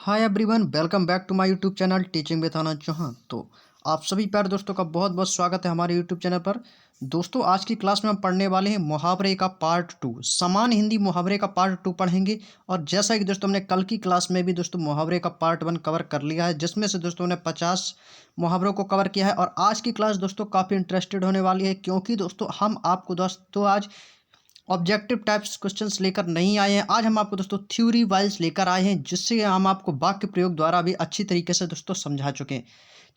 Hi everyone, welcome back to my YouTube channel teaching with Anand Chauhan. तो आप सभी प्यारे दोस्तों का बहुत बहुत स्वागत है हमारे यूट्यूब चैनल पर। दोस्तों, आज की क्लास में हम पढ़ने वाले हैं मुहावरे का पार्ट 2। सामान्य हिंदी मुहावरे का पार्ट 2 पढ़ेंगे। और जैसा कि दोस्तों हमने कल की क्लास में भी दोस्तों मुहावरे का पार्ट 1 कवर कर लिया है, जिसमें से दोस्तों ने 50 मुहावरों को कवर किया है। और आज की क्लास दोस्तों काफ़ी इंटरेस्टेड होने वाली है, क्योंकि दोस्तों हम आपको दोस्तों आज ऑब्जेक्टिव टाइप्स क्वेश्चंस लेकर नहीं आए हैं। आज हम आपको दोस्तों थ्योरी वाइज लेकर आए हैं, जिससे हम आपको वाक्य प्रयोग द्वारा भी अच्छी तरीके से दोस्तों समझा चुके हैं।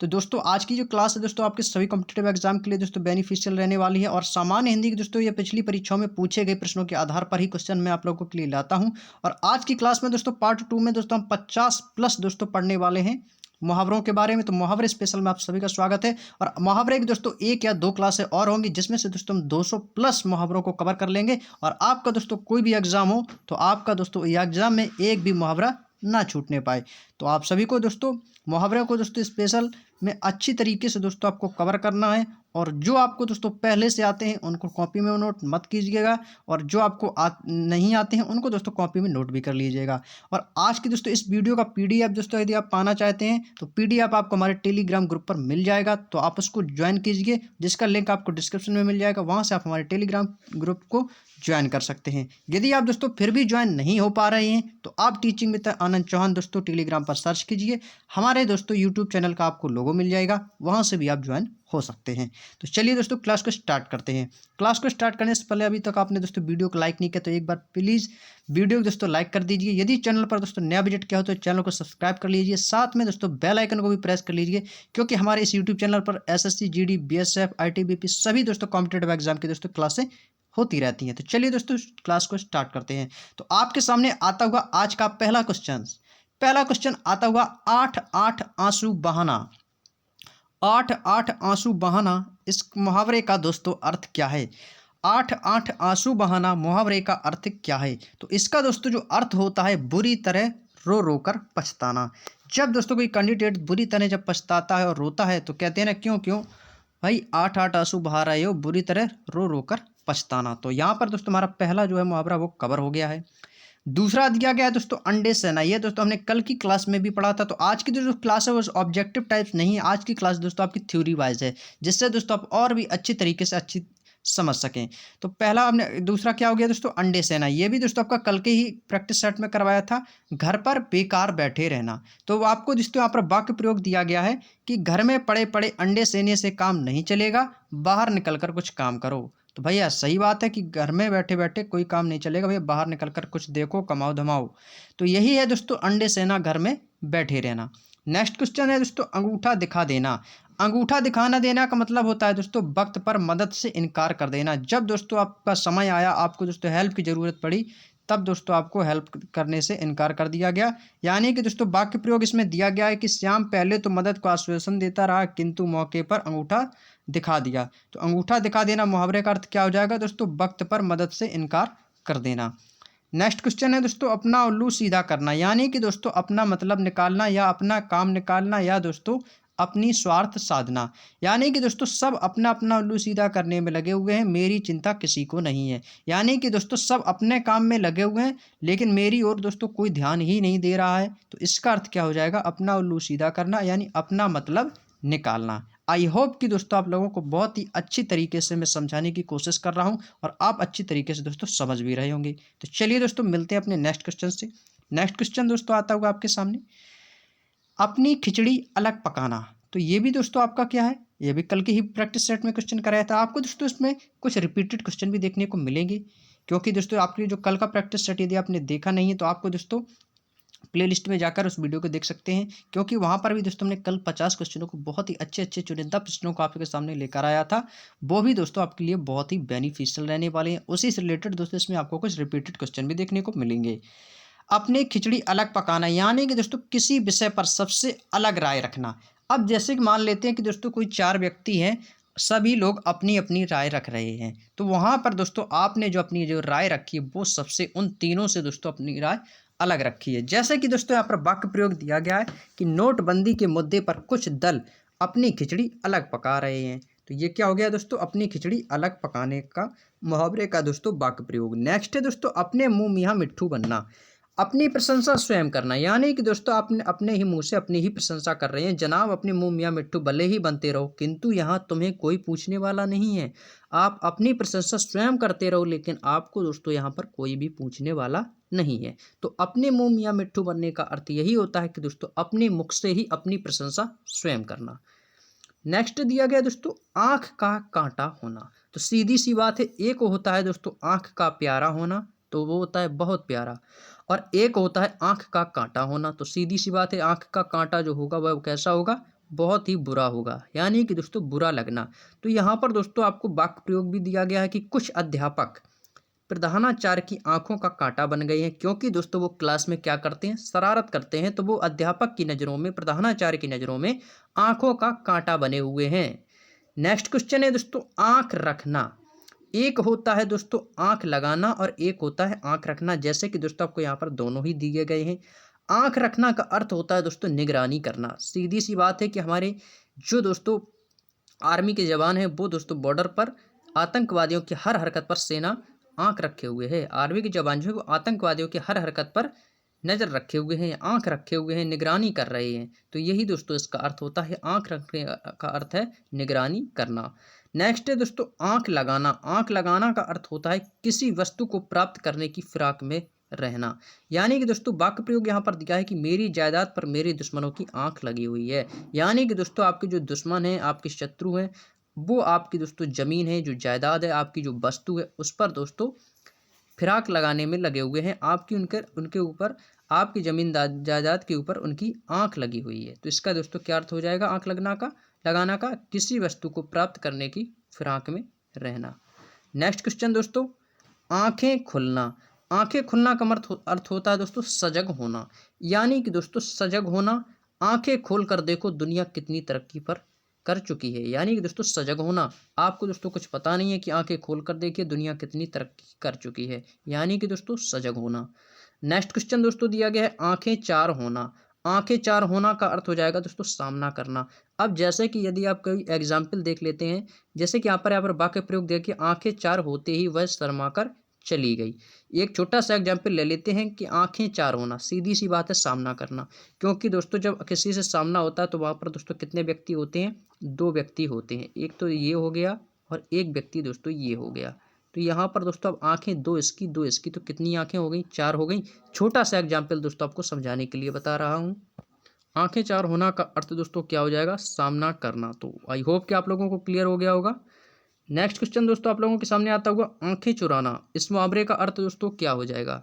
तो दोस्तों आज की जो क्लास है दोस्तों आपके सभी कॉम्पिटिटिव एग्जाम के लिए दोस्तों बेनिफिशियल रहने वाली है। और सामान्य हिंदी की दोस्तों ये पिछली परीक्षाओं में पूछे गए प्रश्नों के आधार पर ही क्वेश्चन मैं आप लोगों के लिए लाता हूँ। और आज की क्लास में दोस्तों पार्ट 2 में दोस्तों हम 50 प्लस दोस्तों पढ़ने वाले हैं मुहावरों के बारे में। तो मुहावरे स्पेशल में आप सभी का स्वागत है। और मुहावरे की दोस्तों 1 या 2 क्लासें और होंगी, जिसमें से दोस्तों हम 200 प्लस मुहावरों को कवर कर लेंगे। और आपका दोस्तों कोई भी एग्जाम हो तो आपका दोस्तों ये एग्जाम में एक भी मुहावरा ना छूटने पाए। तो आप सभी को दोस्तों मुहावरे को दोस्तों स्पेशल में अच्छी तरीके से दोस्तों आपको कवर करना है। और जो आपको दोस्तों पहले से आते हैं उनको कॉपी में नोट मत कीजिएगा, और जो आपको नहीं आते हैं उनको दोस्तों कॉपी में नोट भी कर लीजिएगा। और आज की दोस्तों इस वीडियो का पीडीएफ दोस्तों यदि आप पाना चाहते हैं तो पीडीएफ आपको हमारे टेलीग्राम ग्रुप पर मिल जाएगा, तो आप उसको ज्वाइन कीजिए, जिसका लिंक आपको डिस्क्रिप्शन में मिल जाएगा। वहाँ से आप हमारे टेलीग्राम ग्रुप को ज्वाइन कर सकते हैं। यदि आप दोस्तों फिर भी ज्वाइन नहीं हो पा रहे हैं तो आप टीचिंग विद आनंद चौहान दोस्तों टेलीग्राम पर सर्च कीजिए। हमारे दोस्तों यूट्यूब चैनल का आपको लोगो मिल जाएगा, वहाँ से भी आप ज्वाइन हो सकते हैं। तो चलिए दोस्तों क्लास को स्टार्ट करते हैं। क्लास को स्टार्ट करने से पहले अभी तक आपने दोस्तों वीडियो को लाइक नहीं किया तो एक बार प्लीज़ वीडियो को दोस्तों लाइक कर दीजिए। यदि चैनल पर दोस्तों नया विजिट किया हो तो चैनल को सब्सक्राइब कर लीजिए, साथ में दोस्तों बेल आइकन को भी प्रेस कर लीजिए, क्योंकि हमारे इस यूट्यूब चैनल पर एसएससी, जीडी, बीएसएफ, आईटीबीपी सभी दोस्तों कॉम्पिटेटिव एग्जाम की दोस्तों क्लासें होती रहती हैं। तो चलिए दोस्तों क्लास को स्टार्ट करते हैं। तो आपके सामने आता हुआ आज का पहला क्वेश्चन आता हुआ 8 8 आंसू बहाना। 8 8 आंसू बहाना, इस मुहावरे का दोस्तों अर्थ क्या है? 8 8 आंसू बहाना मुहावरे का अर्थ क्या है? तो इसका दोस्तों जो अर्थ होता है, बुरी तरह रो रो कर पछताना। जब दोस्तों कोई कैंडिडेट बुरी तरह जब पछताता है और रोता है तो कहते हैं ना, क्यों क्यों भाई 8 8 आंसू बहा रहे हो, बुरी तरह रो रो कर पछताना। तो यहाँ पर दोस्तों हमारा पहला जो है मुहावरा वो कवर हो गया है। दूसरा दिया गया है दोस्तों अंडे सेना। ये दोस्तों हमने कल की क्लास में भी पढ़ा था। तो आज की जो क्लास है वो ऑब्जेक्टिव टाइप्स नहीं है, आज की क्लास दोस्तों आपकी थ्योरी वाइज है, जिससे दोस्तों आप और भी अच्छी तरीके से अच्छी समझ सकें। तो पहला हमने, दूसरा क्या हो गया दोस्तों अंडे सेना। ये भी दोस्तों आपका कल के ही प्रैक्टिस सेट में करवाया था, घर पर बेकार बैठे रहना। तो आपको दोस्तों यहाँ पर वाक्य प्रयोग दिया गया है कि घर में पड़े पड़े अंडे सेने से काम नहीं चलेगा, बाहर निकल कर कुछ काम करो। तो भैया सही बात है कि घर में बैठे बैठे कोई काम नहीं चलेगा भैया, बाहर निकल कर कुछ देखो, कमाओ धमाओ। तो यही है दोस्तों अंडे सेना, घर में बैठे रहना। नेक्स्ट क्वेश्चन है दोस्तों अंगूठा दिखा देना। अंगूठा दिखाना देना का मतलब होता है दोस्तों वक्त पर मदद से इनकार कर देना। जब दोस्तों आपका समय आया, आपको दोस्तों हेल्प की ज़रूरत पड़ी, तब दोस्तों आपको हेल्प करने से इनकार कर दिया गया। यानी कि दोस्तों वाक्य प्रयोग इसमें दिया गया है कि श्याम पहले तो मदद को आश्वासन देता रहा, किंतु मौके पर अंगूठा दिखा दिया। तो अंगूठा दिखा देना मुहावरे का अर्थ क्या हो जाएगा दोस्तों? वक्त पर मदद से इनकार कर देना। नेक्स्ट क्वेश्चन है दोस्तों अपना उल्लू सीधा करना। यानी कि दोस्तों अपना मतलब निकालना या अपना काम निकालना या दोस्तों अपनी स्वार्थ साधना। यानी कि दोस्तों सब अपना अपना उल्लू सीधा करने में लगे हुए हैं, मेरी चिंता किसी को नहीं है। यानी कि दोस्तों सब अपने काम में लगे हुए हैं, लेकिन मेरी ओर दोस्तों कोई ध्यान ही नहीं दे रहा है। तो इसका अर्थ क्या हो जाएगा? अपना उल्लू सीधा करना, यानी अपना मतलब निकालना। आई होप कि दोस्तों आप लोगों को बहुत ही अच्छी तरीके से मैं समझाने की कोशिश कर रहा हूं और आप अच्छी तरीके से दोस्तों समझ भी रहे होंगे। तो चलिए दोस्तों मिलते हैं अपने नेक्स्ट क्वेश्चन से। नेक्स्ट क्वेश्चन दोस्तों आता होगा आपके सामने, अपनी खिचड़ी अलग पकाना। तो ये भी दोस्तों आपका क्या है, ये भी कल के ही प्रैक्टिस सेट में क्वेश्चन कराया था। आपको दोस्तों इसमें कुछ रिपीटेड क्वेश्चन भी देखने को मिलेंगे, क्योंकि दोस्तों आपकी जो कल का प्रैक्टिस सेट यदि आपने देखा नहीं है तो आपको दोस्तों प्लेलिस्ट में जाकर उस वीडियो को देख सकते हैं, क्योंकि वहाँ पर भी दोस्तों हमने कल 50 क्वेश्चनों को, बहुत ही अच्छे अच्छे चुनिंदा प्रश्नों को आपके सामने लेकर आया था। वो भी दोस्तों आपके लिए बहुत ही बेनिफिशियल रहने वाले हैं। उसी से रिलेटेड दोस्तों इसमें आपको कुछ रिपीटेड क्वेश्चन भी देखने को मिलेंगे। अपनी खिचड़ी अलग पकाना, यानी कि दोस्तों किसी विषय पर सबसे अलग राय रखना। अब जैसे कि मान लेते हैं कि दोस्तों कोई 4 व्यक्ति हैं, सभी लोग अपनी अपनी राय रख रहे हैं, तो वहाँ पर दोस्तों आपने जो अपनी जो राय रखी है वो सबसे उन तीनों से दोस्तों अपनी राय अलग रखी है। जैसे कि दोस्तों यहाँ पर वाक्य प्रयोग दिया गया है कि नोटबंदी के मुद्दे पर कुछ दल अपनी खिचड़ी अलग पका रहे हैं। तो ये क्या हो गया दोस्तों? अपनी खिचड़ी अलग पकाने का मुहावरे का दोस्तों वाक्य प्रयोग। नेक्स्ट है दोस्तों अपने मुंह मियाँ मिट्ठू बनना। अपनी प्रशंसा स्वयं करना, यानी कि दोस्तों आपने अपने ही मुंह से अपनी ही प्रशंसा कर रहे हैं। जनाब अपने मुंह मियाँ मिट्ठू भले ही बनते रहो, किंतु यहाँ तुम्हें कोई पूछने वाला नहीं है। आप अपनी प्रशंसा स्वयं करते रहो, लेकिन आपको दोस्तों यहाँ पर कोई भी पूछने वाला नहीं है। तो अपने मुंह मियाँ मिट्ठू बनने का अर्थ यही होता है कि दोस्तों अपने मुख से ही अपनी प्रशंसा स्वयं करना। नेक्स्ट दिया गया दोस्तों आंख का कांटा होना। तो सीधी सी बात है, एक होता है दोस्तों आंख का प्यारा होना, तो वो होता है बहुत प्यारा, और एक होता है आंख का कांटा होना। तो सीधी सी बात है, आंख का कांटा जो होगा वह कैसा होगा, बहुत ही बुरा होगा, यानी कि दोस्तों बुरा लगना। तो यहाँ पर दोस्तों आपको वाक्य प्रयोग भी दिया गया है कि कुछ अध्यापक प्रधानाचार्य की आंखों का कांटा बन गए हैं, क्योंकि दोस्तों वो क्लास में क्या करते हैं, शरारत करते हैं। तो वो अध्यापक की नज़रों में, प्रधानाचार्य की नज़रों में आंखों का कांटा बने हुए हैं। नेक्स्ट क्वेश्चन है दोस्तों आंख रखना। एक होता है दोस्तों आंख लगाना और एक होता है आंख रखना, जैसे कि दोस्तों आपको यहाँ पर दोनों ही दिए गए हैं। आंख रखना का अर्थ होता है दोस्तों निगरानी करना। सीधी सी बात है कि हमारे जो दोस्तों आर्मी के जवान हैं वो दोस्तों बॉर्डर पर आतंकवादियों की हर हरकत पर सेना आंख रखे हुए है। आर्मी के जवान जो है वो आतंकवादियों की हर हरकत पर नज़र रखे हुए हैं, आंख रखे हुए हैं, निगरानी कर रहे हैं। तो यही दोस्तों इसका अर्थ होता है, आंख रखने का अर्थ है निगरानी करना। नेक्स्ट है दोस्तों आंख लगाना। आंख लगाना का अर्थ होता है किसी वस्तु को प्राप्त करने की फिराक में रहना, यानी कि दोस्तों वाक्य प्रयोग यहाँ पर दिया है कि मेरी जायदाद पर मेरे दुश्मनों की आंख लगी हुई है। यानी कि दोस्तों आपके जो दुश्मन हैं, आपके शत्रु हैं, वो आपकी दोस्तों जमीन है, जो जायदाद है, आपकी जो वस्तु है, उस पर दोस्तों फिराक लगाने में लगे हुए हैं। आपकी उनके उनके ऊपर, आपकी जमीन जायदाद के ऊपर उनकी आंख लगी हुई है। तो इसका दोस्तों क्या अर्थ हो जाएगा आंख लगाना का, किसी वस्तु को प्राप्त करने की फिराक में रहना। नेक्स्ट क्वेश्चन दोस्तों आंखें खुलना। आंखें खुलना का अर्थ होता है दोस्तों सजग होना, यानी कि दोस्तों सजग होना। आंखें खोल कर देखो दुनिया कितनी तरक्की पर कर चुकी है, यानी कि दोस्तों सजग होना। आपको दोस्तों कुछ पता नहीं है कि आंखें खोल कर देखिए दुनिया कितनी तरक्की कर चुकी है, यानी कि दोस्तों सजग होना। नेक्स्ट क्वेश्चन दोस्तों दिया गया है आंखें चार होना। आंखें चार होना का अर्थ हो जाएगा दोस्तों सामना करना। अब जैसे कि यदि आप कोई एग्जाम्पल देख लेते हैं, जैसे कि यहाँ पर वाक्य प्रयोग देखिए आंखें चार होते ही वह शर्माकर चली गई। एक छोटा सा एग्जाम्पल ले लेते हैं कि आंखें चार होना, सीधी सी बात है सामना करना। क्योंकि दोस्तों जब किसी से सामना होता है तो वहाँ पर दोस्तों कितने व्यक्ति होते हैं, दो व्यक्ति होते हैं। एक तो ये हो गया और एक व्यक्ति दोस्तों ये हो गया। तो यहाँ पर दोस्तों अब आंखें दो इसकी, तो कितनी आंखें हो गई, चार हो गई। छोटा सा एग्जाम्पल दोस्तों आपको समझाने के लिए बता रहा हूँ। आंखें चार होना का अर्थ दोस्तों क्या हो जाएगा, सामना करना। तो आई होप कि आप लोगों को क्लियर हो गया होगा। नेक्स्ट क्वेश्चन दोस्तों आप लोगों के सामने आता हुआ आंखें चुराना। इस मुहावरे का अर्थ दोस्तों क्या हो जाएगा।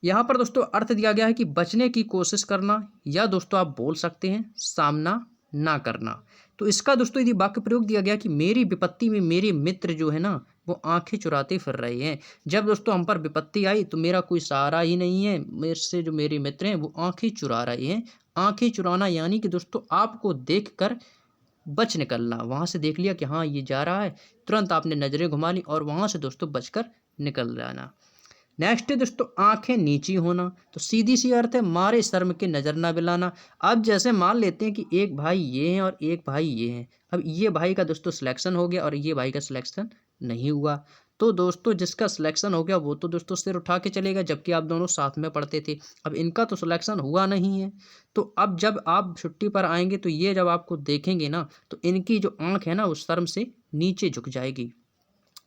यहाँ पर दोस्तों अर्थ दिया गया है कि बचने की कोशिश करना, या दोस्तों आप बोल सकते हैं सामना ना करना। तो इसका दोस्तों यदि वाक्य प्रयोग दिया गया कि मेरी विपत्ति में मेरे मित्र जो है ना वो आंखें चुराते फिर रहे हैं। जब दोस्तों हम पर विपत्ति आई तो मेरा कोई सहारा ही नहीं है, मेरे से जो मेरे मित्र हैं वो आंखें चुरा रहे हैं। आंखें चुराना यानी कि दोस्तों आपको देख कर बच निकलना। वहाँ से देख लिया कि हाँ ये जा रहा है, तुरंत आपने नज़रें घुमा ली और वहाँ से दोस्तों बचकर निकल जाना। नेक्स्ट है दोस्तों आंखें नीची होना। तो सीधी सी अर्थ है मारे शर्म के नज़र ना मिलाना। अब जैसे मान लेते हैं कि एक भाई ये हैं और एक भाई ये हैं। अब ये भाई का दोस्तों सिलेक्शन हो गया और ये भाई का सिलेक्शन नहीं हुआ। तो दोस्तों जिसका सिलेक्शन हो गया वो तो दोस्तों सिर उठा के चलेगा, जबकि आप दोनों साथ में पढ़ते थे। अब इनका तो सिलेक्शन हुआ नहीं है। तो अब जब आप छुट्टी पर आएंगे तो ये जब आपको देखेंगे ना तो इनकी जो आंख है ना उस शर्म से नीचे झुक जाएगी।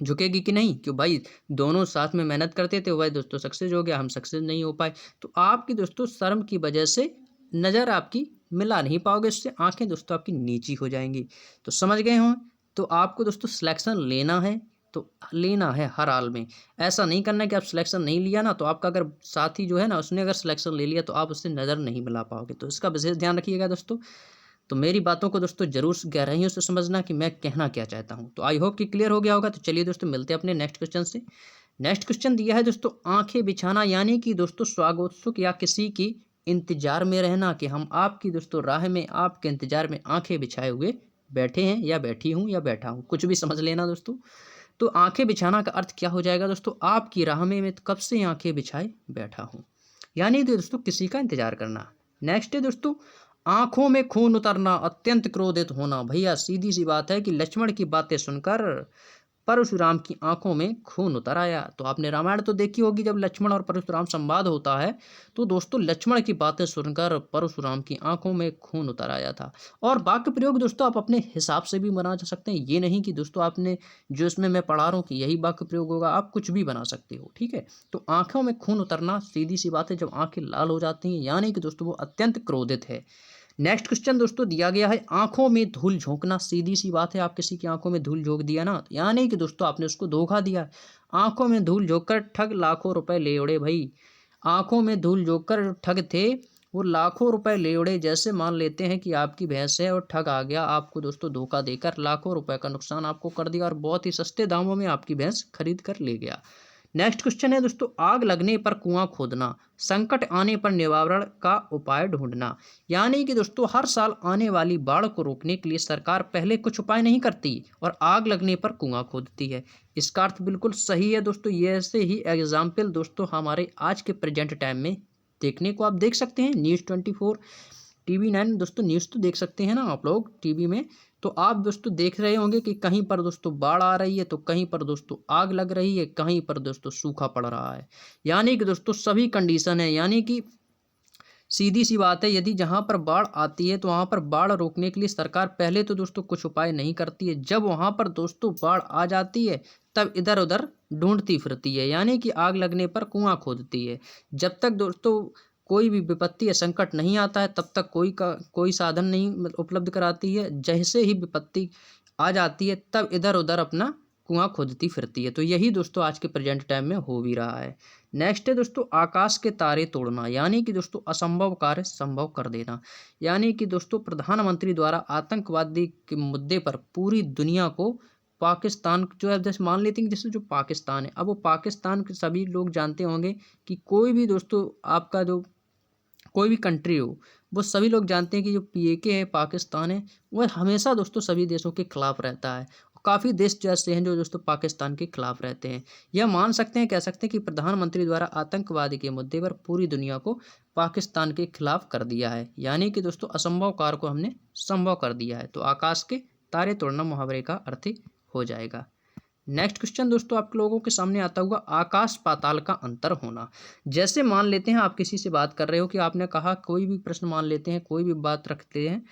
झुकेगी कि नहीं, क्यों भाई दोनों साथ में मेहनत करते थे, भाई दोस्तों सक्सेस हो गया, हम सक्सेस नहीं हो पाए। तो आपकी दोस्तों शर्म की वजह से नज़र आपकी मिला नहीं पाओगे, इससे आंखें दोस्तों आपकी नीची हो जाएंगी। तो समझ गए हों। तो आपको दोस्तों सिलेक्शन लेना है तो लेना है हर हाल में। ऐसा नहीं करना कि आप सिलेक्शन नहीं लिया ना तो आपका अगर साथी जो है ना उसने अगर सिलेक्शन ले लिया तो आप उससे नज़र नहीं मिला पाओगे। तो इसका विशेष ध्यान रखिएगा दोस्तों। तो मेरी बातों को दोस्तों जरूर गहराइयों से समझना कि मैं कहना क्या चाहता हूं। तो आई होप कि क्लियर हो गया होगा। तो चलिए दोस्तों मिलते हैं अपने नेक्स्ट क्वेश्चन से। नेक्स्ट क्वेश्चन दिया है दोस्तों आंखें बिछाना, यानी कि दोस्तों स्वागतोत्सुक या किसी की इंतजार में रहना, कि हम आपकी दोस्तों राह में आपके इंतजार में आंखें बिछाए हुए बैठे हैं या बैठी हूँ या बैठा हूँ, कुछ भी समझ लेना दोस्तों। तो आंखें बिछाना का अर्थ क्या हो जाएगा दोस्तों, आपकी राह में मैं कब से आंखें बिछाए बैठा हूँ, यानी दोस्तों किसी का इंतजार करना। नेक्स्ट है दोस्तों आंखों में खून उतरना, अत्यंत क्रोधित होना। भैया सीधी सी बात है कि लक्ष्मण की बातें सुनकर परशुराम की आंखों में खून उतर आया। तो आपने रामायण तो देखी होगी, जब लक्ष्मण और परशुराम संवाद होता है तो दोस्तों लक्ष्मण की बातें सुनकर परशुराम की आंखों में खून उतर आया था। और वाक्य प्रयोग दोस्तों आप अपने हिसाब से भी बना सकते हैं, ये नहीं कि दोस्तों आपने जो इसमें मैं पढ़ा रहा हूँ कि यही वाक्य प्रयोग होगा, आप कुछ भी बना सकते हो, ठीक है। तो आंखों में खून उतरना सीधी सी बात है, जब आंखें लाल हो जाती हैं यानी कि दोस्तों वो अत्यंत क्रोधित है। नेक्स्ट क्वेश्चन दोस्तों दिया गया है, आंखों में धूल झोंकना। सीधी सी बात है, आप किसी की आंखों में धूल झोंक दिया ना, यानी कि दोस्तों आपने उसको धोखा दिया। आंखों में धूल झोंककर ठग लाखों रुपए ले उड़े भाई। आंखों में धूल झोंककर ठग थे, वो लाखों रुपए ले उड़े। जैसे मान लेते हैं कि आपकी भैंस है और ठग आ गया, आपको दोस्तों धोखा देकर लाखों रुपए का नुकसान आपको कर दिया और बहुत ही सस्ते दामों में आपकी भैंस खरीद कर ले गया। नेक्स्ट क्वेश्चन है दोस्तों, आग लगने पर कुआं खोदना, संकट आने पर निवारण का उपाय ढूंढना। यानी कि दोस्तों हर साल आने वाली बाढ़ को रोकने के लिए सरकार पहले कुछ उपाय नहीं करती और आग लगने पर कुआं खोदती है। इसका अर्थ बिल्कुल सही है दोस्तों। ये ऐसे ही एग्जाम्पल दोस्तों हमारे आज के प्रेजेंट टाइम में देखने को आप देख सकते हैं। News 24, TV9 दोस्तों न्यूज़ तो देख सकते हैं ना आप लोग टीवी में। तो आप दोस्तों देख रहे होंगे कि कहीं पर दोस्तों बाढ़ आ रही है, तो कहीं पर दोस्तों आग लग रही है, कहीं पर दोस्तों सूखा पड़ रहा है। यानी कि दोस्तों सभी कंडीशन है, यानी कि सीधी सी बात है, यदि जहां पर बाढ़ आती है तो वहां पर बाढ़ रोकने के लिए सरकार पहले तो दोस्तों कुछ उपाय नहीं करती है। जब वहां पर दोस्तों बाढ़ आ जाती है तब इधर उधर ढूंढती फिरती है, यानी कि आग लगने पर कुआं खोदती है। जब तक दोस्तों कोई भी विपत्ति या संकट नहीं आता है तब तक कोई साधन नहीं उपलब्ध कराती है। जैसे ही विपत्ति आ जाती है तब इधर उधर अपना कुआं खोदती फिरती है। तो यही दोस्तों आज के प्रेजेंट टाइम में हो भी रहा है। नेक्स्ट है दोस्तों, आकाश के तारे तोड़ना, यानी कि दोस्तों असंभव कार्य संभव कर देना। यानी कि दोस्तों प्रधानमंत्री द्वारा आतंकवादी के मुद्दे पर पूरी दुनिया को, पाकिस्तान जो है, जैसे मान लेते हैं कि जैसे जो पाकिस्तान है, अब वो पाकिस्तान के सभी लोग जानते होंगे कि कोई भी दोस्तों आपका जो कोई भी कंट्री हो, वो सभी लोग जानते हैं कि जो PAK है, पाकिस्तान है, वह हमेशा दोस्तों सभी देशों के खिलाफ रहता है। काफ़ी देश जो ऐसे हैं जो दोस्तों पाकिस्तान के खिलाफ रहते हैं। यह मान सकते हैं, कह सकते हैं कि प्रधानमंत्री द्वारा आतंकवाद के मुद्दे पर पूरी दुनिया को पाकिस्तान के खिलाफ कर दिया है। यानी कि दोस्तों असंभव कार्य को हमने संभव कर दिया है। तो आकाश के तारे तोड़ना मुहावरे का अर्थ ही हो जाएगा। नेक्स्ट क्वेश्चन दोस्तों आप लोगों के सामने आता हुआ, आकाश पाताल का अंतर होना। जैसे मान लेते हैं आप किसी से बात कर रहे हो कि आपने कहा, कोई भी प्रश्न मान लेते हैं, कोई भी बात रखते हैं,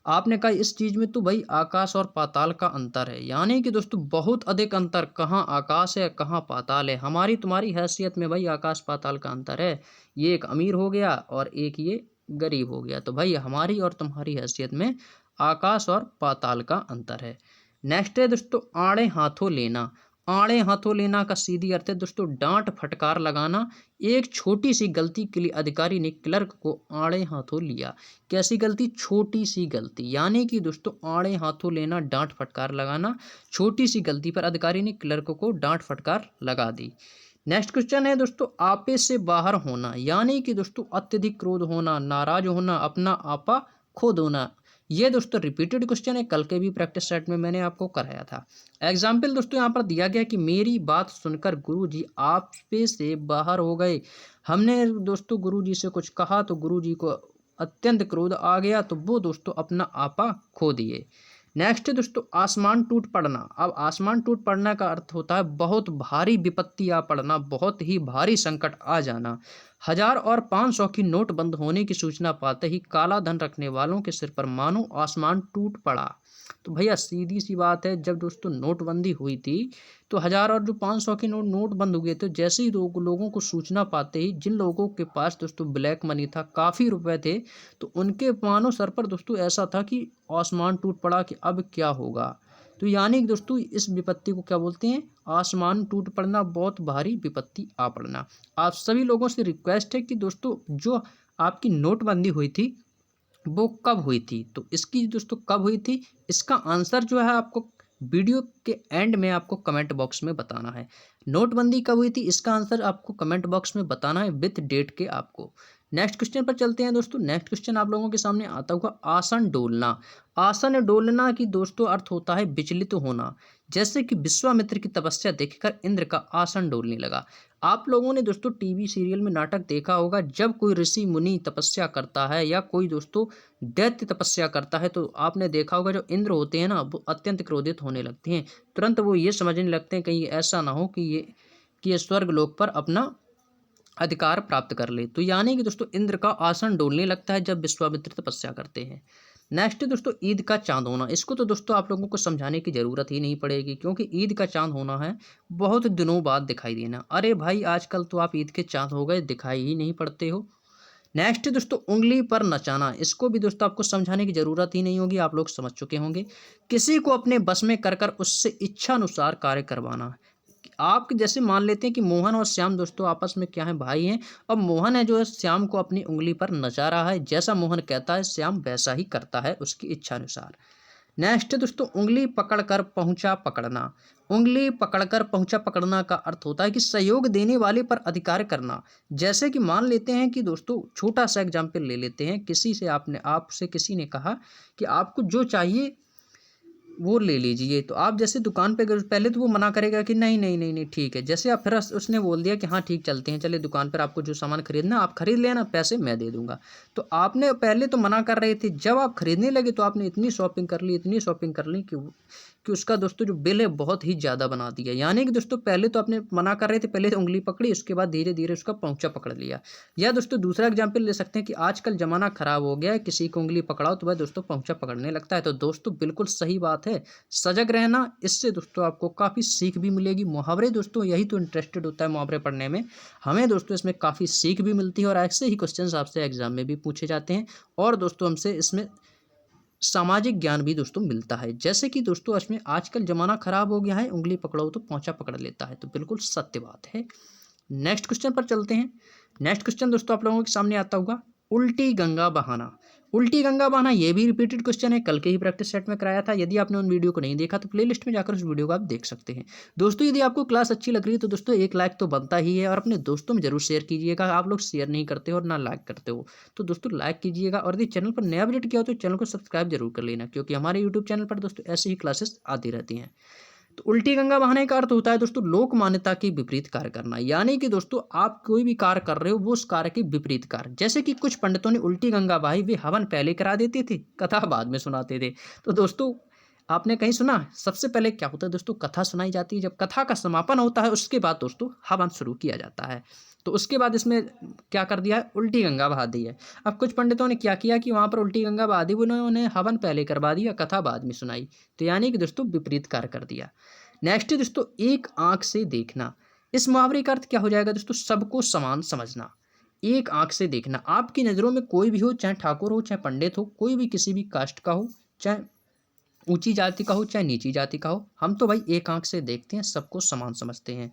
आपने कहा इस चीज में तो भाई आकाश और पाताल का अंतर है। यानी कि दोस्तों बहुत अधिक अंतर, कहाँ आकाश है कहाँ पाताल है। हमारी तुम्हारी हैसियत में भाई आकाश पाताल का अंतर है। ये एक अमीर हो गया और एक ये गरीब हो गया। तो भाई हमारी और तुम्हारी हैसियत में आकाश और पाताल का अंतर है। नेक्स्ट है दोस्तों, आड़े हाथों लेना। आड़े हाथों लेना का सीधी अर्थ है दोस्तों डांट फटकार लगाना। एक छोटी सी गलती के लिए अधिकारी ने क्लर्क को आड़े हाथों लिया। कैसी गलती? छोटी सी गलती। यानी कि दोस्तों आड़े हाथों लेना, डांट फटकार लगाना। छोटी सी गलती पर अधिकारी ने क्लर्क को डांट फटकार लगा दी। नेक्स्ट क्वेश्चन है दोस्तों, आपे से बाहर होना। यानी कि दोस्तों अत्यधिक क्रोध होना, नाराज होना, अपना आपा खो देना। ये दोस्तों रिपीटेड क्वेश्चन है, कल के भी प्रैक्टिस सेट में मैंने आपको कराया था। एग्जाम्पल दोस्तों यहाँ पर दिया गया कि मेरी बात सुनकर गुरुजी आप पे से बाहर हो गए। हमने दोस्तों गुरुजी से कुछ कहा तो गुरुजी को अत्यंत क्रोध आ गया, तो वो दोस्तों अपना आपा खो दिए। नेक्स्ट है दोस्तों, आसमान टूट पड़ना। अब आसमान टूट पड़ना का अर्थ होता है बहुत भारी विपत्ति आ पड़ना, बहुत ही भारी संकट आ जाना। 1000 और 500 की नोट बंद होने की सूचना पाते ही काला धन रखने वालों के सिर पर मानो आसमान टूट पड़ा। तो भैया सीधी सी बात है, जब दोस्तों नोटबंदी हुई थी तो 1000 और जो 500 के नोट बंद हो गए थे, जैसे ही लोगों को सूचना पाते ही, जिन लोगों के पास दोस्तों ब्लैक मनी था, काफ़ी रुपए थे, तो उनके मानो सर पर दोस्तों ऐसा था कि आसमान टूट पड़ा कि अब क्या होगा। तो यानी कि दोस्तों इस विपत्ति को क्या बोलते हैं? आसमान टूट पड़ना, बहुत भारी विपत्ति आ पड़ना। आप सभी लोगों से रिक्वेस्ट है कि दोस्तों जो आपकी नोटबंदी हुई थी वो कब हुई थी, तो इसकी दोस्तों कब हुई थी, इसका आंसर जो है आपको वीडियो के एंड में आपको कमेंट बॉक्स में बताना है। नोटबंदी कब हुई थी, इसका आंसर आपको कमेंट बॉक्स में बताना है विथ डेट के आपको। नेक्स्ट क्वेश्चन पर चलते हैं दोस्तों। नेक्स्ट क्वेश्चन आप लोगों के सामने आता हुआ आसन डोलना। आसन डोलना की दोस्तों अर्थ होता है विचलित होना। जैसे कि विश्वामित्र की तपस्या देखकर इंद्र का आसन डोलने लगा। आप लोगों ने दोस्तों टीवी सीरियल में नाटक देखा होगा, जब कोई ऋषि मुनि तपस्या करता है या कोई दोस्तों दैत्य तपस्या करता है तो आपने देखा होगा जो इंद्र होते हैं ना वो अत्यंत क्रोधित होने लगते हैं। तुरंत वो ये समझने लगते हैं कहीं ऐसा ना हो कि ये स्वर्ग लोक पर अपना अधिकार प्राप्त कर ले। तो यानी कि दोस्तों इंद्र का आसन डोलने लगता है जब विश्वामित्र तपस्या करते हैं। नेक्स्ट दोस्तों ईद का चांद होना। इसको तो दोस्तों आप लोगों को समझाने की ज़रूरत ही नहीं पड़ेगी, क्योंकि ईद का चांद होना है बहुत दिनों बाद दिखाई देना। अरे भाई आजकल तो आप ईद के चांद हो गए, दिखाई ही नहीं पड़ते हो। नेक्स्ट दोस्तों उंगली पर नचाना। इसको भी दोस्तों आपको समझाने की ज़रूरत ही नहीं होगी, आप लोग समझ चुके होंगे। किसी को अपने बस में कर उससे इच्छा अनुसार कार्य करवाना। आप जैसे मान लेते हैं कि मोहन और श्याम दोस्तों आपस में क्या है, भाई हैं। अब मोहन है जो है श्याम को अपनी उंगली पर नचा रहा है, जैसा मोहन कहता है श्याम वैसा ही करता है उसकी इच्छा अनुसार। नेक्स्ट दोस्तों उंगली पकड़कर पहुंचा पकड़ना। उंगली पकड़कर पहुंचा पकड़ना का अर्थ होता है कि सहयोग देने वाले पर अधिकार करना। जैसे कि मान लेते हैं कि दोस्तों छोटा सा एग्जाम्पल ले लेते हैं, आपसे किसी ने कहा कि आपको जो चाहिए वो ले लीजिए, तो आप जैसे दुकान पे गए पहले तो वो मना करेगा कि नहीं नहीं नहीं नहीं ठीक है। जैसे आप फिर उसने बोल दिया कि हाँ ठीक चलते हैं, चलिए दुकान पर आपको जो सामान खरीदना आप खरीद लेना, पैसे मैं दे दूंगा। तो आपने पहले तो मना कर रहे थे, जब आप खरीदने लगे तो आपने इतनी शॉपिंग कर ली इतनी शॉपिंग कर ली कि उसका दोस्तों जो बिल है बहुत ही ज़्यादा बना दिया। यानी कि दोस्तों पहले तो आपने मना कर रहे थे, पहले तो उंगली पकड़ी, उसके बाद धीरे धीरे उसका पहुंचा पकड़ लिया। या दोस्तों दूसरा एग्जाम्पल ले सकते हैं कि आजकल ज़माना ख़राब हो गया है, किसी को उंगली पकड़ाओ तो वह दोस्तों पहुंचा पकड़ने लगता है। तो दोस्तों बिल्कुल सही बात है, सजग रहना। इससे दोस्तों आपको काफ़ी सीख भी मिलेगी। मुहावरे दोस्तों यही तो इंटरेस्टेड होता है मुहावरे पढ़ने में, हमें दोस्तों इसमें काफ़ी सीख भी मिलती है और ऐसे ही क्वेश्चन आपसे एग्जाम में भी पूछे जाते हैं। और दोस्तों हमसे इसमें सामाजिक ज्ञान भी दोस्तों मिलता है। जैसे कि दोस्तों इसमें आजकल ज़माना ख़राब हो गया है, उंगली पकड़ो तो पहुंचा पकड़ लेता है, तो बिल्कुल सत्य बात है। नेक्स्ट क्वेश्चन पर चलते हैं। नेक्स्ट क्वेश्चन दोस्तों आप लोगों के सामने आता होगा उल्टी गंगा बहाना। उल्टी गंगा बहाना ये भी रिपीटेड क्वेश्चन है, कल के ही प्रैक्टिस सेट में कराया था। यदि आपने उन वीडियो को नहीं देखा तो प्लेलिस्ट में जाकर उस वीडियो को आप देख सकते हैं। दोस्तों यदि आपको क्लास अच्छी लग रही है तो दोस्तों एक लाइक तो बनता ही है, और अपने दोस्तों में जरूर शेयर कीजिएगा। आप लोग शेयर नहीं करते हो और ना लाइक करते हो, तो दोस्तों लाइक कीजिएगा। और यदि चैनल पर नया विजिट किया हो तो चैनल को सब्सक्राइब जरूर कर लेना, क्योंकि हमारे यूट्यूब चैनल पर दोस्तों ऐसी ही क्लासेस आती रहती हैं। तो उल्टी गंगा बहाने का अर्थ होता है दोस्तों लोक मान्यता के विपरीत कार्य करना। यानी कि दोस्तों आप कोई भी कार्य कर रहे हो वो उस कार्य के विपरीत कार्य। जैसे कि कुछ पंडितों ने उल्टी गंगा बहाई, वे हवन पहले करा देते थे, कथा बाद में सुनाते थे। तो दोस्तों आपने कहीं सुना, सबसे पहले क्या होता है दोस्तों, कथा सुनाई जाती है। जब कथा का समापन होता है उसके बाद दोस्तों हवन शुरू किया जाता है। तो उसके बाद इसमें क्या कर दिया है, उल्टी गंगा बहा दी है। अब कुछ पंडितों ने क्या किया कि वहाँ पर उल्टी गंगा बहा दी, उन्होंने हवन पहले करवा दिया, कथा बाद में सुनाई। तो यानी कि दोस्तों विपरीत कार्य कर दिया। नेक्स्ट दोस्तों एक आंख से देखना। इस मुहावरे का अर्थ क्या हो जाएगा दोस्तों, सबको समान समझना। एक आंख से देखना, आपकी नज़रों में कोई भी हो, चाहे ठाकुर हो चाहे पंडित हो, कोई भी किसी भी कास्ट का हो, चाहे ऊंची जाति का हो चाहे नीची जाति का हो, हम तो भाई एक आंख से देखते हैं, सबको समान समझते हैं।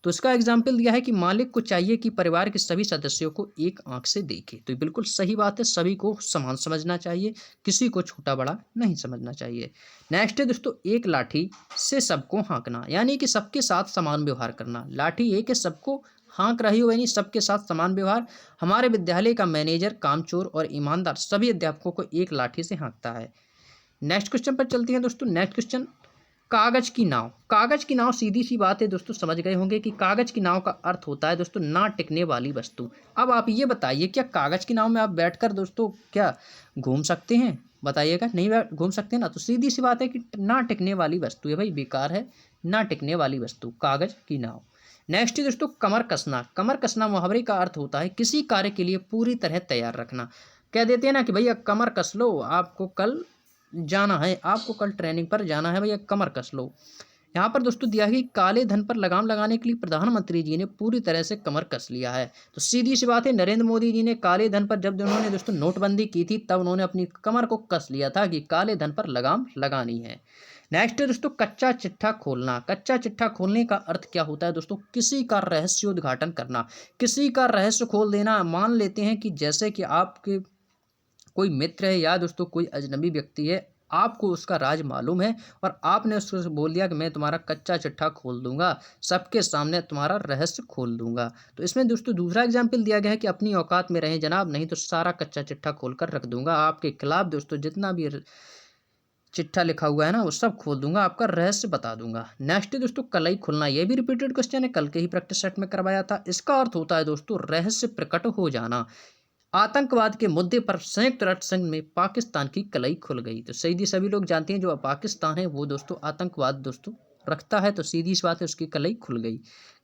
तो इसका एग्जाम्पल दिया है कि मालिक को चाहिए कि परिवार के सभी सदस्यों को एक आंख से देखे। तो बिल्कुल सही बात है, सभी को समान समझना चाहिए, किसी को छोटा बड़ा नहीं समझना चाहिए। नेक्स्ट है दोस्तों एक लाठी से सबको हाँकना। यानी कि सबके साथ समान व्यवहार करना। लाठी एक है, सबको हाँक रही हो, यानी सबके साथ समान व्यवहार। हमारे विद्यालय का मैनेजर कामचोर और ईमानदार सभी अध्यापकों को एक लाठी से हाँकता है। नेक्स्ट क्वेश्चन पर चलती हैं दोस्तों। नेक्स्ट क्वेश्चन कागज की नाव। कागज की नाव सीधी सी बात है दोस्तों, समझ गए होंगे कि कागज की नाव का अर्थ होता है दोस्तों ना टिकने वाली वस्तु। अब आप ये बताइए, क्या कागज की नाव में आप बैठकर दोस्तों क्या घूम सकते हैं? बताइएगा, नहीं घूम सकते ना। तो सीधी सी बात है कि ना टिकने वाली वस्तु है भाई, बेकार है, ना टिकने वाली वस्तु कागज की नाव। नेक्स्ट दोस्तों कमर कसना। कमर कसना मुहावरे का अर्थ होता है किसी कार्य के लिए पूरी तरह तैयार रखना। कह देते हैं ना कि भैया कमर कस लो, आपको कल जाना है, आपको कल ट्रेनिंग पर जाना है, भैया कमर कस लो। यहाँ पर दोस्तों दिया है कि काले धन पर लगाम लगाने के लिए प्रधानमंत्री जी ने पूरी तरह से कमर कस लिया है। तो सीधी सी बात है, नरेंद्र मोदी जी ने काले धन पर जब उन्होंने दोस्तों नोटबंदी की थी तब उन्होंने अपनी कमर को कस लिया था कि काले धन पर लगाम लगानी है। नेक्स्ट है दोस्तों कच्चा चिट्ठा खोलना। कच्चा चिट्ठा खोलने का अर्थ क्या होता है दोस्तों, किसी का रहस्य उद्घाटन करना, किसी का रहस्य खोल देना। मान लेते हैं कि जैसे कि आपके कोई मित्र है या दोस्तों कोई अजनबी व्यक्ति है, आपको उसका राज मालूम है और आपने उसको बोल दिया कि मैं तुम्हारा कच्चा चिट्ठा खोल दूंगा, सबके सामने तुम्हारा रहस्य खोल दूंगा। तो इसमें दोस्तों दूसरा एग्जाम्पल दिया गया है कि अपनी औकात में रहें जनाब, नहीं तो सारा कच्चा चिट्ठा खोल कर रख दूंगा आपके खिलाफ। दोस्तों जितना भी चिट्ठा लिखा हुआ है ना वो सब खोल दूंगा, आपका रहस्य बता दूंगा। नेक्स्ट है दोस्तों कलई खुलना, ये भी रिपीटेड क्वेश्चन है, कल के ही प्रैक्टिस सेट में करवाया था। इसका अर्थ होता है दोस्तों रहस्य प्रकट हो जाना। आतंकवाद के मुद्दे पर संयुक्त राष्ट्र संघ में पाकिस्तान की कलई खुल गई। तो सीधी सभी लोग जानते हैं जो पाकिस्तान है वो दोस्तों आतंकवाद दोस्तों रखता है, तो सीधी सी बात है उसकी कलई खुल गई।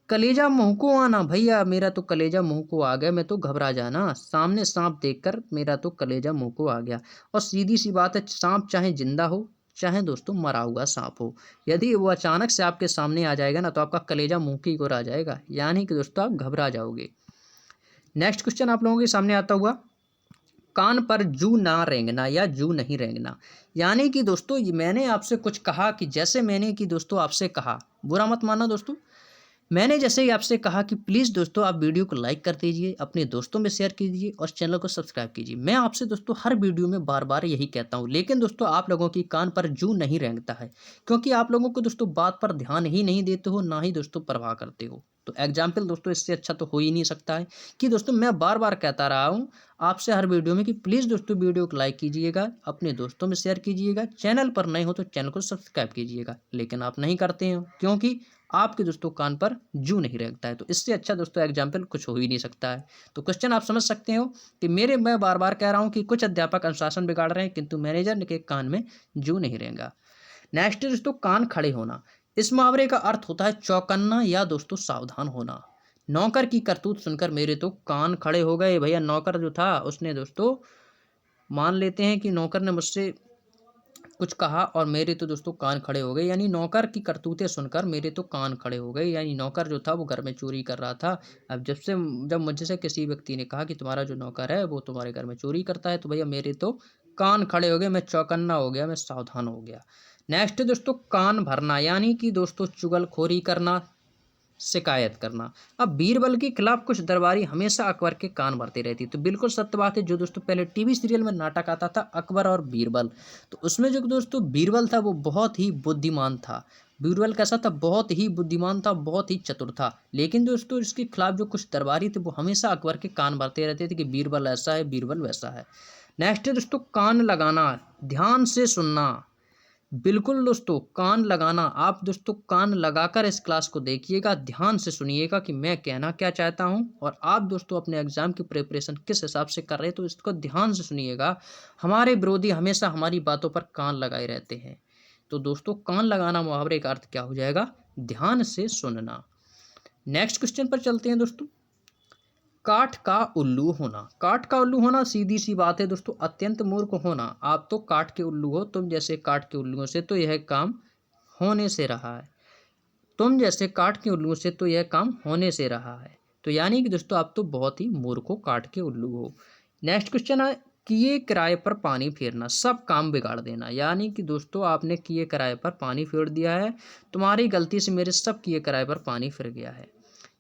कलेजा मुंह को आना, भैया मेरा तो कलेजा मुंह को आ गया, मैं तो घबरा जाना, सामने सांप देखकर मेरा तो कलेजा मुंह को आ गया। और सीधी सी बात है, सांप चाहे जिंदा हो चाहे दोस्तों मरा हुआ सांप हो, यदि वो अचानक से आपके सामने आ जाएगा ना तो आपका कलेजा मुंह की ओर आ जाएगा, यानी कि दोस्तों आप घबरा जाओगे। नेक्स्ट क्वेश्चन आप लोगों के सामने आता हुआ, कान पर जू ना रेंगना या जू नहीं रेंगना। यानी कि दोस्तों मैंने आपसे कुछ कहा कि जैसे मैंने कि दोस्तों आपसे कहा, बुरा मत मानना दोस्तों, मैंने जैसे ही आपसे कहा कि प्लीज़ दोस्तों आप वीडियो को लाइक कर दीजिए, अपने दोस्तों में शेयर कीजिए और चैनल को सब्सक्राइब कीजिए। मैं आपसे दोस्तों हर वीडियो में बार बार यही कहता हूँ, लेकिन दोस्तों आप लोगों की कान पर जू नहीं रेंगता है, क्योंकि आप लोगों को दोस्तों बात पर ध्यान ही नहीं देते हो, ना ही दोस्तों परवाह करते हो। तो एग्जाम्पल दोस्तों इससे अच्छा तो हो ही नहीं सकता है कि दोस्तों मैं बार बार कहता रहा हूँ आपसे हर वीडियो में कि प्लीज़ दोस्तों वीडियो को लाइक कीजिएगा, अपने दोस्तों में शेयर कीजिएगा, चैनल पर नए हो तो चैनल को सब्सक्राइब कीजिएगा, लेकिन आप नहीं करते हो क्योंकि आपके दोस्तों कान पर जू नहीं रेंगता है। तो इससे अच्छा दोस्तों एग्जाम्पल कुछ हो ही नहीं सकता है। तो क्वेश्चन आप समझ सकते हो कि मैं बार बार कह रहा हूँ कि कुछ अध्यापक अनुशासन बिगाड़ रहे हैं किंतु मैनेजर के कान में जू नहीं रेंगा। नेक्स्ट दोस्तों कान खड़े होना, इस मुहावरे का अर्थ होता है चौकन्ना या दोस्तों सावधान होना। नौकर की करतूत सुनकर मेरे तो कान खड़े हो गए। भैया नौकर जो था उसने दोस्तों, मान लेते हैं कि नौकर ने मुझसे कुछ कहा और मेरे तो दोस्तों कान खड़े हो गए, यानी नौकर की करतूतें सुनकर मेरे तो कान खड़े हो गए। यानी नौकर जो था वो घर में चोरी कर रहा था। अब जब मुझसे किसी व्यक्ति ने कहा कि तुम्हारा जो नौकर है वो तुम्हारे घर में चोरी करता है, तो भैया मेरे तो कान खड़े हो गए, मैं चौकन्ना हो गया, मैं सावधान हो गया। नेक्स्ट दोस्तों कान भरना, यानी कि दोस्तों चुगलखोरी करना, शिकायत करना। अब बीरबल के खिलाफ कुछ दरबारी हमेशा अकबर के कान भरते रहती, तो बिल्कुल सत्य बात है। जो दोस्तों पहले टीवी सीरियल में नाटक आता था अकबर और बीरबल, तो उसमें जो दोस्तों बीरबल था वो बहुत ही बुद्धिमान था। बीरबल कैसा था, बहुत ही बुद्धिमान था, बहुत ही चतुर था। लेकिन दोस्तों इसके खिलाफ जो कुछ दरबारी थे वो हमेशा अकबर के कान भरते रहते थे कि बीरबल ऐसा है, बीरबल वैसा है। नेक्स्ट है दोस्तों कान लगाना, ध्यान से सुनना। बिल्कुल दोस्तों कान लगाना, आप दोस्तों कान लगाकर इस क्लास को देखिएगा, ध्यान से सुनिएगा कि मैं कहना क्या चाहता हूं, और आप दोस्तों अपने एग्जाम की प्रिपरेशन किस हिसाब से कर रहे हैं तो इसको ध्यान से सुनिएगा। हमारे विरोधी हमेशा हमारी बातों पर कान लगाए रहते हैं। तो दोस्तों कान लगाना मुहावरे का अर्थ क्या हो जाएगा, ध्यान से सुनना। नेक्स्ट क्वेश्चन पर चलते हैं दोस्तों, काठ का उल्लू होना। काठ का उल्लू होना सीधी सी बात है दोस्तों, अत्यंत मूर्ख होना। आप तो काठ के उल्लू हो, तुम जैसे काठ के उल्लुओं से तो यह काम होने से रहा है, तुम जैसे काठ के उल्लुओं से तो यह काम होने से रहा है। तो यानी कि दोस्तों आप तो बहुत ही मूर्ख हो, काठ के उल्लू हो। नेक्स्ट क्वेश्चन है, किए किराए पर पानी फेरना, सब काम बिगाड़ देना। यानी कि दोस्तों आपने किए किराए पर पानी फेर दिया है, तुम्हारी गलती से मेरे सब किए किराए पर पानी फिर गया है।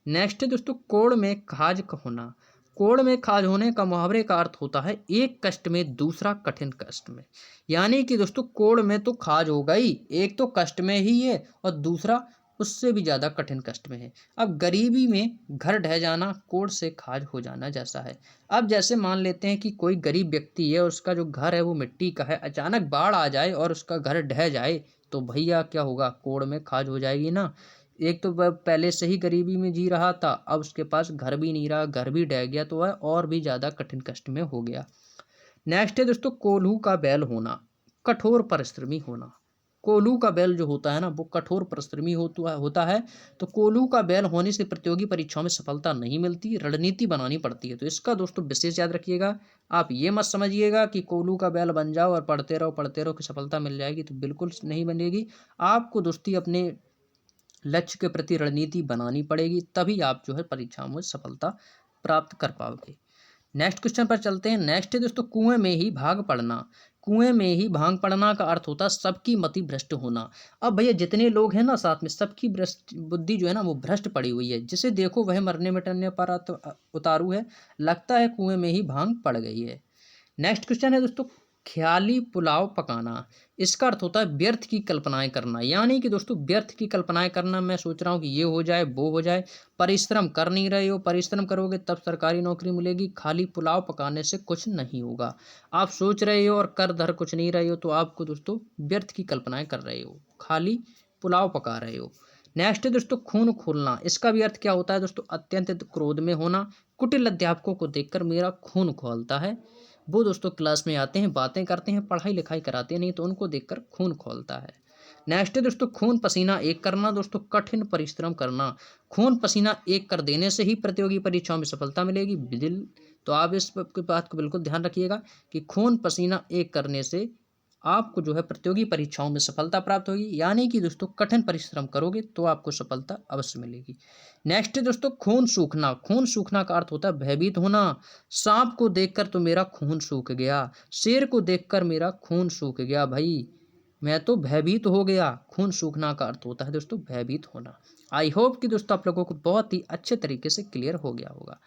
नेक्स्ट है दोस्तों कोड़ में खाज होना। कोड़ में खाज होने का मुहावरे का अर्थ होता है एक कष्ट में दूसरा कठिन कष्ट में। यानी कि दोस्तों कोड़ में तो खाज हो गई, एक तो कष्ट में ही है और दूसरा उससे भी ज़्यादा कठिन कष्ट में है। अब गरीबी में घर ढह जाना कोड़ से खाज हो जाना जैसा है। अब जैसे मान लेते हैं कि कोई गरीब व्यक्ति है, उसका जो घर है वो मिट्टी का है, अचानक बाढ़ आ जाए और उसका घर ढह जाए तो भैया क्या होगा, कोड़ में खाज हो जाएगी ना। एक तो वह पहले से ही गरीबी में जी रहा था, अब उसके पास घर भी नहीं रहा, घर भी ढह गया, तो वह और भी ज़्यादा कठिन कष्ट में हो गया। नेक्स्ट है दोस्तों कोल्हू का बैल होना, कठोर परिश्रमी होना। कोल्हू का बैल जो होता है ना वो कठोर परिश्रमी होता है। तो कोल्हू का बैल होने से प्रतियोगी परीक्षाओं में सफलता नहीं मिलती, रणनीति बनानी पड़ती है। तो इसका दोस्तों विशेष याद रखिएगा, आप ये मत समझिएगा कि कोल्हू का बैल बन जाओ और पढ़ते रहो कि सफलता मिल जाएगी, तो बिल्कुल नहीं बनेगी। आपको दोस्ती अपने लक्ष्य के प्रति रणनीति बनानी पड़ेगी, तभी आप जो है परीक्षाओं में सफलता प्राप्त कर पाओगे। नेक्स्ट क्वेश्चन पर चलते हैं। नेक्स्ट है दोस्तों कुएं में ही भाग पड़ना। कुएं में ही भांग पड़ना का अर्थ होता है सबकी मति भ्रष्ट होना। अब भैया जितने लोग हैं ना साथ में, सबकी भ्रष्ट बुद्धि जो है ना वो भ्रष्ट पड़ी हुई है, जिसे देखो वह मरने मिटने पर उतारू है, लगता है कुएं में ही भांग पड़ गई है। नेक्स्ट क्वेश्चन है दोस्तों ख्याली पुलाव पकाना। इसका अर्थ होता है व्यर्थ की कल्पनाएं करना, यानी कि दोस्तों व्यर्थ की कल्पनाएं करना। मैं सोच रहा हूँ कि ये हो जाए वो हो जाए, परिश्रम कर नहीं रहे हो, परिश्रम करोगे तब सरकारी नौकरी मिलेगी, खाली पुलाव पकाने से कुछ नहीं होगा। आप सोच रहे हो और कर धर कुछ नहीं रहे हो, तो आपको दोस्तों व्यर्थ की कल्पनाएं कर रहे हो, खाली पुलाव पका रहे हो। नेक्स्ट है दोस्तों खून खोलना। इसका भी अर्थ क्या होता है दोस्तों? अत्यंत क्रोध में होना। कुटिल अध्यापकों को देखकर मेरा खून खौलता है। वो दोस्तों क्लास में आते हैं, बातें करते हैं, पढ़ाई लिखाई कराते नहीं, तो उनको देखकर खून खौलता है। नेक्स्ट है दोस्तों खून पसीना एक करना। दोस्तों कठिन परिश्रम करना। खून पसीना एक कर देने से ही प्रतियोगी परीक्षाओं में सफलता मिलेगी। बिल तो आप इस बात को बिल्कुल ध्यान रखिएगा कि खून पसीना एक करने से आपको जो है प्रतियोगी परीक्षाओं में सफलता प्राप्त होगी, यानी कि दोस्तों कठिन परिश्रम करोगे तो आपको सफलता अवश्य मिलेगी। नेक्स्ट है दोस्तों खून सूखना। खून सूखना का अर्थ होता है भयभीत होना। सांप को देखकर तो मेरा खून सूख गया, शेर को देखकर मेरा खून सूख गया, भाई मैं तो भयभीत हो गया। खून सूखना का अर्थ होता है दोस्तों भयभीत होना। आई होप कि दोस्तों आप लोगों को बहुत ही अच्छे तरीके से क्लियर हो गया होगा।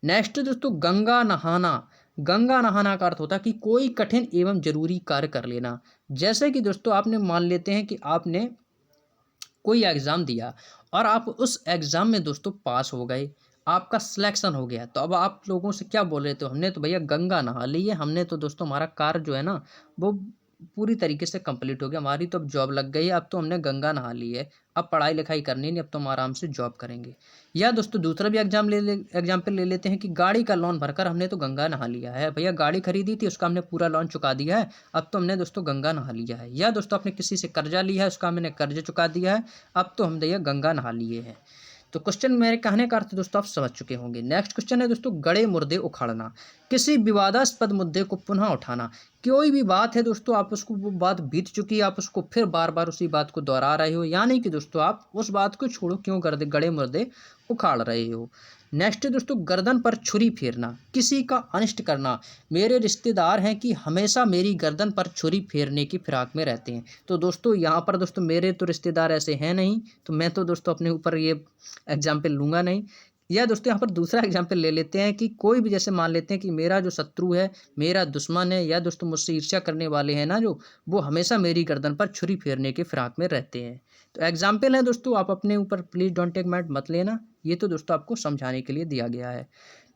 नेक्स्ट दोस्तों गंगा नहाना। गंगा नहाना का अर्थ होता है कि कोई कठिन एवं जरूरी कार्य कर लेना। जैसे कि दोस्तों आपने मान लेते हैं कि आपने कोई एग्जाम दिया और आप उस एग्जाम में दोस्तों पास हो गए, आपका सिलेक्शन हो गया, तो अब आप लोगों से क्या बोल रहे थे? हमने तो भैया गंगा नहा ली है, हमने तो दोस्तों हमारा कार्य जो है ना वो पूरी तरीके से कंप्लीट हो गया, हमारी तो अब जॉब लग गई है, अब तो हमने गंगा नहा ली है, अब पढ़ाई लिखाई करनी नहीं, अब तो हम आराम से जॉब करेंगे। या दोस्तों दूसरा भी एग्जाम्पल ले लेते हैं कि गाड़ी का लोन भरकर हमने तो गंगा नहा लिया है, भैया गाड़ी खरीदी थी उसका हमने पूरा लोन चुका दिया है, अब तो हमने दोस्तों गंगा नहा लिया है। या दोस्तों आपने किसी से कर्जा लिया है, उसका हमने कर्ज चुका दिया है, अब तो हम भैया गंगा नहा लिए हैं। तो क्वेश्चन मेरे कहने का अर्थ दोस्तों आप समझ चुके होंगे। नेक्स्ट क्वेश्चन है दोस्तों गड़े मुर्दे उखाड़ना। किसी विवादास्पद मुद्दे को पुनः उठाना। कोई भी बात है दोस्तों, आप उसको वो बात बीत चुकी है, आप उसको फिर बार बार उसी बात को दोहरा रहे हो, यानी कि दोस्तों आप उस बात को छोड़ो क्यों गड़े मुर्दे उखाड़ रहे हो। नेक्स्ट है दोस्तों गर्दन पर छुरी फेरना, किसी का अनिष्ट करना। मेरे रिश्तेदार हैं कि हमेशा मेरी गर्दन पर छुरी फेरने की फिराक में रहते हैं। तो दोस्तों यहाँ पर दोस्तों मेरे तो रिश्तेदार ऐसे हैं नहीं, तो मैं तो दोस्तों अपने ऊपर ये एग्जाम्पल लूँगा नहीं। या दोस्तों यहाँ पर दूसरा एग्जाम्पल ले लेते हैं कि कोई भी जैसे मान लेते हैं कि मेरा जो शत्रु है, मेरा दुश्मन है, या दोस्तों मुझसे ईर्ष्या करने वाले हैं ना जो, वो हमेशा मेरी गर्दन पर छुरी फेरने के फिराक में रहते हैं। तो एग्जाम्पल है दोस्तों, आप अपने ऊपर प्लीज़ डोंट टेक मैट मत लेना, ये तो दोस्तों आपको समझाने के लिए दिया गया है।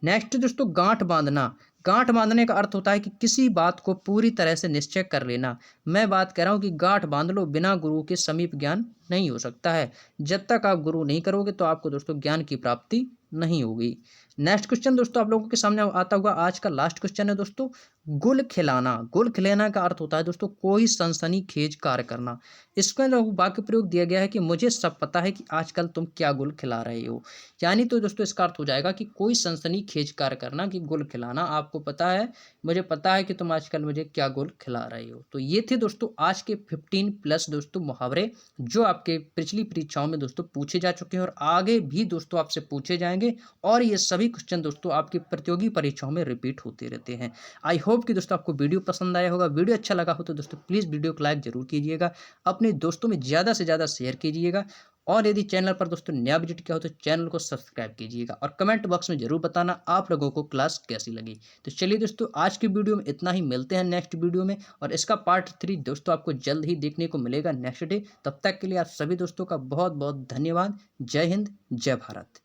नेक्स्ट दोस्तों गांठ बांधना। गांठ बांधने का अर्थ होता है कि किसी बात को पूरी तरह से निश्चय कर लेना। मैं बात कह रहा हूँ कि गांठ बांध लो, बिना गुरु के समीप ज्ञान नहीं हो सकता है। जब तक आप गुरु नहीं करोगे तो आपको दोस्तों ज्ञान की प्राप्ति नहीं होगी। नेक्स्ट क्वेश्चन दोस्तों आप लोगों के सामने आता हुआ आज का लास्ट क्वेश्चन है दोस्तों गुल खिलाना। गुल खिलाना का अर्थ होता है दोस्तों कोई सनसनीखेज कार्य करना। इसके अंदर वाक्य प्रयोग दिया गया है कि मुझे सब पता है कि आजकल तुम क्या गुल खिला रहे हो, यानी तो दोस्तों इसका अर्थ हो जाएगा कि कोई सनसनीखेज कार्य करना, कि गुल खिलाना। आपको पता है, मुझे पता है कि तुम आजकल मुझे क्या गुल खिला रहे हो। तो ये थे दोस्तों आज के 15+ दोस्तों मुहावरे जो आपके पिछली परीक्षाओं में दोस्तों पूछे जा चुके हैं और आगे भी दोस्तों आपसे पूछे जाएंगे, और ये सभी क्वेश्चन दोस्तों आपकी प्रतियोगी परीक्षाओं में रिपीट होते रहते हैं। आई होप कि दोस्तों आपको वीडियो पसंद आया होगा। वीडियो अच्छा लगा हो तो दोस्तों प्लीज़ वीडियो को लाइक जरूर कीजिएगा, अपने दोस्तों में ज़्यादा से ज़्यादा शेयर कीजिएगा, और यदि चैनल पर दोस्तों नया विजिट किया हो तो चैनल को सब्सक्राइब कीजिएगा, और कमेंट बॉक्स में जरूर बताना आप लोगों को क्लास कैसी लगी। तो चलिए दोस्तों आज की वीडियो में इतना ही, मिलते हैं नेक्स्ट वीडियो में, और इसका पार्ट 3 दोस्तों आपको जल्द ही देखने को मिलेगा नेक्स्ट डे। तब तक के लिए आप सभी दोस्तों का बहुत बहुत धन्यवाद। जय हिंद, जय भारत।